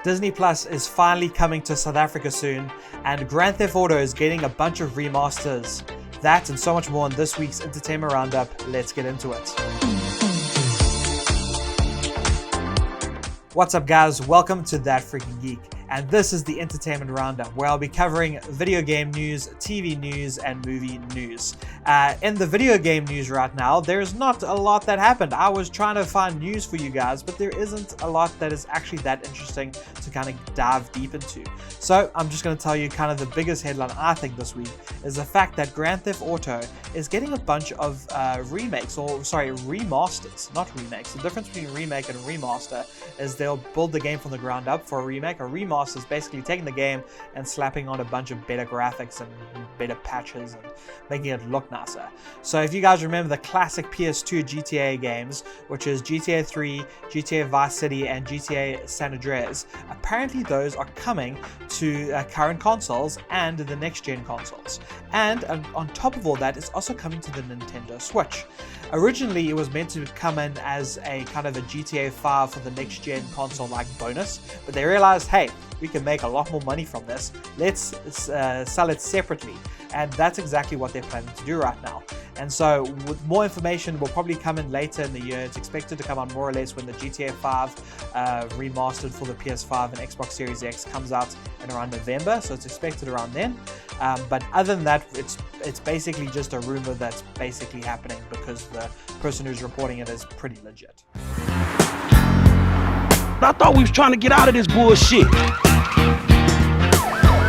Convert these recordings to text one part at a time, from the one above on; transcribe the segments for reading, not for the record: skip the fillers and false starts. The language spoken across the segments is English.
Disney Plus is finally coming to South Africa soon, and Grand Theft Auto is getting a bunch of remasters. That and so much more in this week's Entertainment Roundup. Let's get into it. What's up, guys? Welcome to That Freaking Geek. And this is the Entertainment Roundup, where I'll be covering video game news, TV news, and movie news. In the video game news right now, there's not a lot that happened. I was trying to find news for you guys, but there isn't a lot that is actually that interesting to kind of dive deep into. So I'm just going to tell you kind of the biggest headline I think this week is the fact that Grand Theft Auto is getting a bunch of remasters, not remakes. The difference between remake and remaster is they'll build the game from the ground up for a remake. A remaster is basically taking the game and slapping on a bunch of better graphics and better patches and making it look nicer. So if you guys remember the classic PS2 GTA games, which is GTA 3, GTA Vice City, and GTA San Andreas, apparently those are coming to current consoles and the next gen consoles. And on top of all that, it's also coming to the Nintendo Switch. Originally, it was meant to come in as a kind of a GTA 5 for the next gen console like bonus, but they realized, hey, we can make a lot more money from this. Let's sell it separately. And that's exactly what they're planning to do right now. And so with more information will probably come in later in the year. It's expected to come out more or less when the GTA 5 remastered for the PS5 and Xbox Series X comes out in around November. So it's expected around then. But other than that, it's basically just a rumor that's basically happening because the person who's reporting it is pretty legit. I thought we was trying to get out of this bullshit.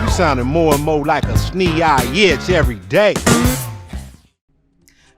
You sounding more and more like a snee-eye itch every day.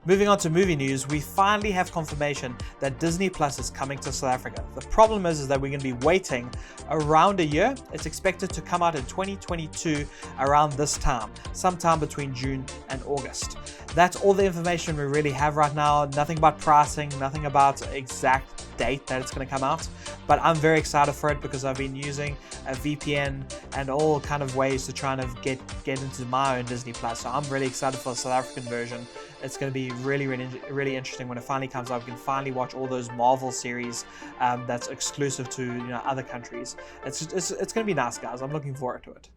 Moving on to movie news, we finally have confirmation that Disney Plus is coming to South Africa. The problem is that we're going to be waiting around a year. It's expected to come out in 2022 around this time, sometime between June and August. That's all the information we really have right now. Nothing about pricing, nothing about exact date that it's going to come out, but I'm very excited for it because I've been using a VPN and all kind of ways to try and get into my own Disney Plus. So I'm really excited for the South African version. It's going to be really interesting when it finally comes out. We can finally watch all those Marvel series that's exclusive to other countries. It's going to be nice, guys. I'm looking forward to it.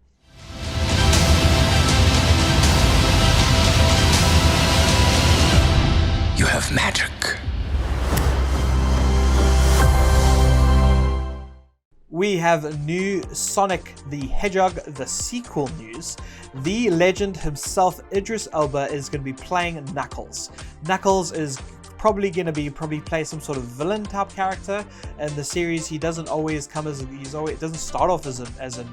You have magic. We have new Sonic the Hedgehog, the sequel news. The legend himself, Idris Elba, is going to be playing Knuckles. Knuckles is probably going to play some sort of villain type character in the series. He doesn't always come as doesn't start off as a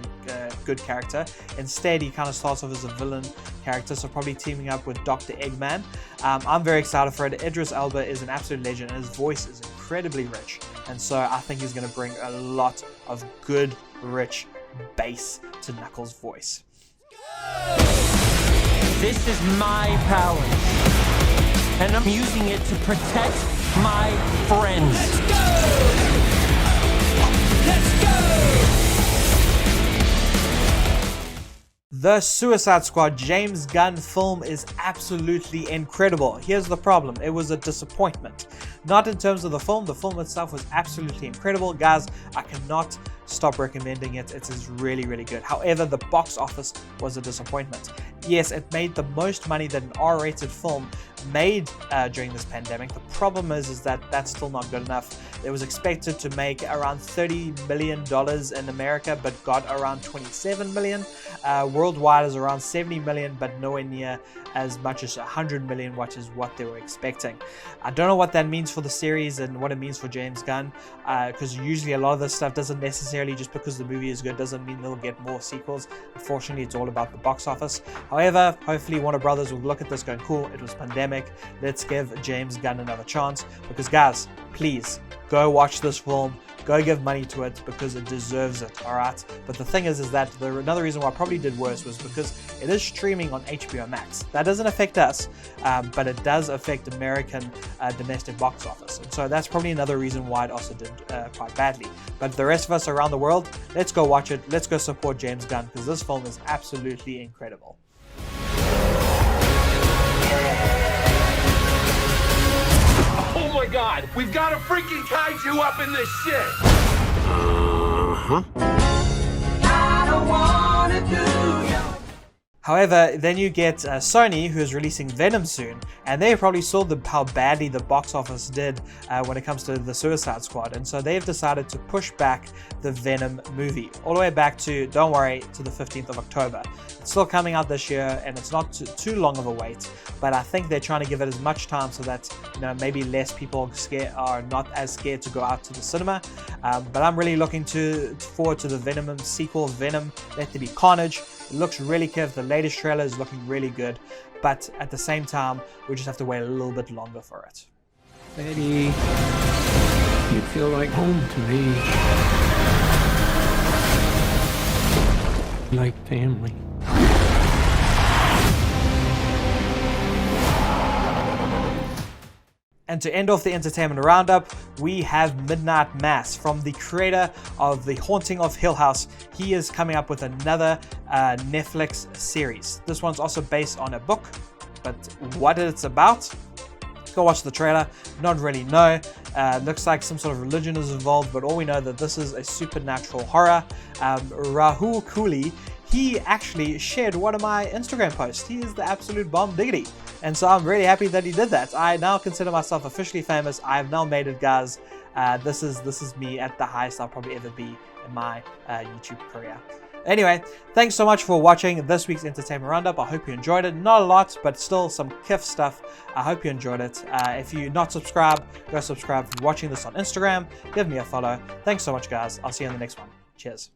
good character. Instead, he kind of starts off as a villain character, so probably teaming up with Dr. Eggman. I'm very excited for it. Idris Elba is an absolute legend, and his voice is incredibly rich, and so I think he's going to bring a lot of good, rich bass to Knuckles' voice. This is my power, and I'm using it to protect my friends. Let's go! Let's go! The Suicide Squad James Gunn film is absolutely incredible. Here's the problem. It was a disappointment. Not in terms of the film. The film itself was absolutely incredible. Guys, I cannot stop recommending it. It is really good. However, the box office was a disappointment. Yes, it made the most money that an R-rated film made during this pandemic. The problem is that that's still not good enough. It was expected to make around $30 million in America, but got around 27 million. Worldwide is around 70 million, but nowhere near as much as 100 million, which is what they were expecting. I don't know what that means for the series and what it means for James Gunn, because usually a lot of this stuff doesn't necessarily, just because the movie is good, doesn't mean they'll get more sequels. Unfortunately, it's all about the box office. However, hopefully Warner Brothers will look at this going, cool, it was pandemic, let's give James Gunn another chance, because guys, please, go watch this film. Go give money to it because it deserves it, alright? But the thing is that another reason why I probably did worse was because it is streaming on HBO Max. That doesn't affect us, but it does affect American domestic box office. And so that's probably another reason why it also did quite badly. But the rest of us around the world, let's go watch it. Let's go support James Gunn because this film is absolutely incredible. Oh my god, we've got a freaking kaiju up in this shit! Uh-huh. However, then you get Sony, who is releasing Venom soon, and they probably saw how badly the box office did when it comes to the Suicide Squad, and so they've decided to push back the Venom movie all the way back to, don't worry, to the 15th of October. It's still coming out this year, and it's not too long of a wait, but I think they're trying to give it as much time so that, you know, maybe less people are not as scared to go out to the cinema. But I'm really looking forward to the Venom sequel, Venom Let There Be Carnage. It looks really good. The latest trailer is looking really good, but at the same time, we just have to wait a little bit longer for it. Betty, you feel like home to me. Like family. And to end off the entertainment roundup, we have Midnight Mass from the creator of The Haunting of Hill House. He is coming up with another Netflix series. This one's also based on a book, but what it's about, go watch the trailer. Not really know. Looks like some sort of religion is involved, but all we know that this is a supernatural horror. Rahul Cooley, he actually shared one of my Instagram posts. He is the absolute bomb diggity. And so I'm really happy that he did that. I now consider myself officially famous. I have now made it, guys. This is me at the highest I'll probably ever be in my YouTube career. Anyway, thanks so much for watching this week's Entertainment Roundup. I hope you enjoyed it. Not a lot, but still some kiff stuff. I hope you enjoyed it. If you're not subscribed, go subscribe. If you're watching this on Instagram, give me a follow. Thanks so much, guys. I'll see you in the next one. Cheers.